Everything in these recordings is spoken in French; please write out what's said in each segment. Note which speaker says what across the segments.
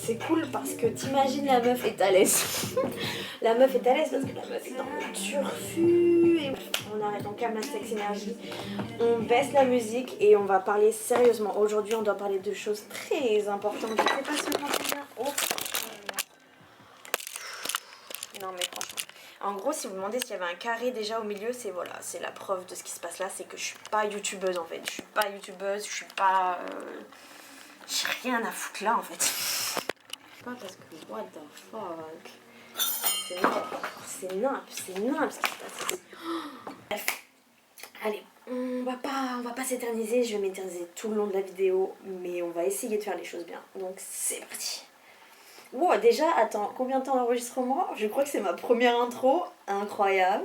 Speaker 1: c'est cool parce que t'imagines la meuf est à l'aise. La meuf est à l'aise parce que la meuf est dans le turfu. Et on arrête, on calme la sex énergie. On baisse la musique et on va parler sérieusement. Aujourd'hui, on doit parler de choses très importantes. Je sais pas si on entend bien. Oh. Non mais franchement. En gros, si vous me demandez s'il y avait un carré déjà au milieu, c'est voilà, c'est la preuve de ce qui se passe là, c'est que je suis pas youtubeuse en fait. Je suis pas youtubeuse, je suis pas... J'ai rien à foutre là en fait. Pas parce que what the fuck. C'est nimp ce qui se passe ici. Bref. Allez, on va pas s'éterniser, je vais m'éterniser tout le long de la vidéo, mais on va essayer de faire les choses bien. Donc c'est parti. Wow, déjà, attends, combien de temps d'enregistrement? Je crois que c'est ma première intro, incroyable.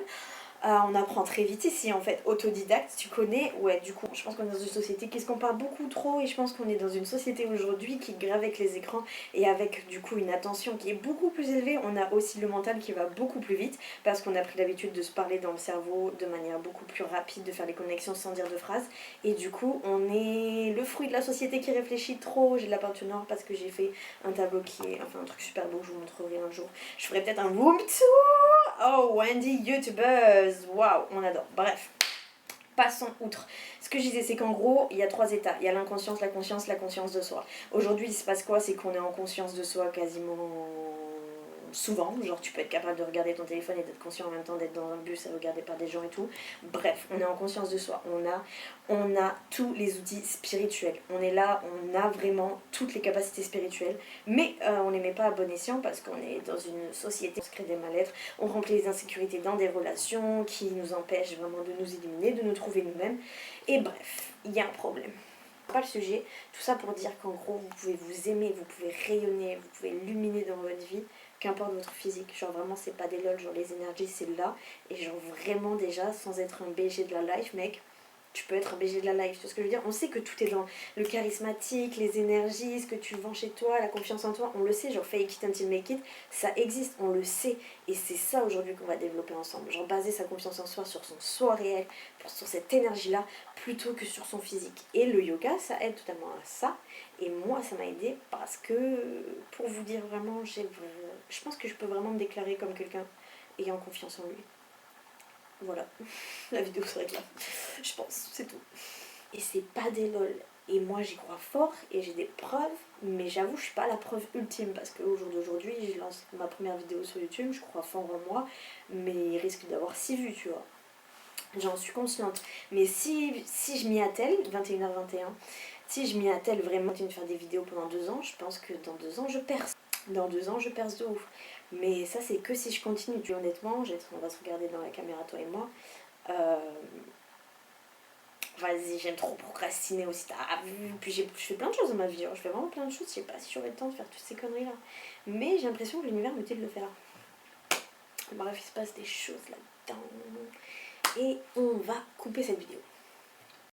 Speaker 1: On apprend très vite ici en fait, autodidacte, tu connais, ouais du coup je pense qu'on est dans une société, qu'est-ce qu'on parle beaucoup trop et je pense qu'on est dans une société aujourd'hui qui grave avec les écrans et avec du coup une attention qui est beaucoup plus élevée, on a aussi le mental qui va beaucoup plus vite parce qu'on a pris l'habitude de se parler dans le cerveau de manière beaucoup plus rapide, de faire les connexions sans dire de phrases et du coup on est le fruit de la société qui réfléchit trop, j'ai de la peinture noire parce que j'ai fait un tableau qui est, enfin un truc super beau que je vous montrerai un jour, je ferai peut-être un room tour. Oh Wendy YouTubers, waouh, on adore. Bref, passons outre. Ce que je disais, c'est qu'en gros, il y a 3 états. Il y a l'inconscience, la conscience de soi. Aujourd'hui, il se passe quoi? C'est qu'on est en conscience de soi quasiment souvent. Genre, tu peux être capable de regarder ton téléphone et d'être conscient en même temps d'être dans un bus à regarder par des gens et tout. Bref, on est en conscience de soi. On a tous les outils spirituels. On est là, on a vraiment toutes les capacités spirituelles. Mais on les met pas à bon escient parce qu'on est dans une société, on se crée des mal-être, on remplit les insécurités dans des relations qui nous empêchent vraiment de nous éliminer, de nous trouver nous-mêmes. Et bref, il y a un problème. Pas le sujet, tout ça pour dire qu'en gros vous pouvez vous aimer, vous pouvez rayonner, vous pouvez illuminer dans votre vie, qu'importe votre physique, genre vraiment c'est pas des lol, genre les énergies c'est là, et genre vraiment déjà sans être un BG de la life mec, tu peux être un BG de la life, tu vois ce que je veux dire? On sait que tout est dans le charismatique, les énergies, ce que tu vends chez toi, la confiance en toi, on le sait, genre fake it until make it, ça existe, on le sait, et c'est ça aujourd'hui qu'on va développer ensemble, genre baser sa confiance en soi sur son soi réel, sur cette énergie là, plutôt que sur son physique. Et le yoga, ça aide totalement à ça, et moi ça m'a aidé parce que, pour vous dire vraiment, je pense que je peux vraiment me déclarer comme quelqu'un ayant confiance en lui. Voilà, la vidéo s'arrête là, je pense, c'est tout. Et c'est pas des lol. Et moi j'y crois fort et j'ai des preuves, mais j'avoue je suis pas la preuve ultime parce qu'au jour d'aujourd'hui je lance ma première vidéo sur YouTube, je crois fort en moi, mais il risque d'avoir 6 vues, tu vois. J'en suis consciente. Mais si je m'y attelle, 21h21, si je m'y attelle vraiment de faire des vidéos pendant 2 ans, je pense que dans 2 ans je perce. Dans 2 ans je perce de ouf. Mais ça c'est que si je continue. Tu honnêtement, on va se regarder dans la caméra toi et moi. Vas-y, j'aime trop procrastiner aussi. T'as vu. Puis je fais plein de choses dans ma vie. Je fais vraiment plein de choses. Je sais pas si j'aurai le temps de faire toutes ces conneries là. Mais j'ai l'impression que l'univers me dit de le faire. Bref, il se passe des choses là-dedans. Et on va couper cette vidéo.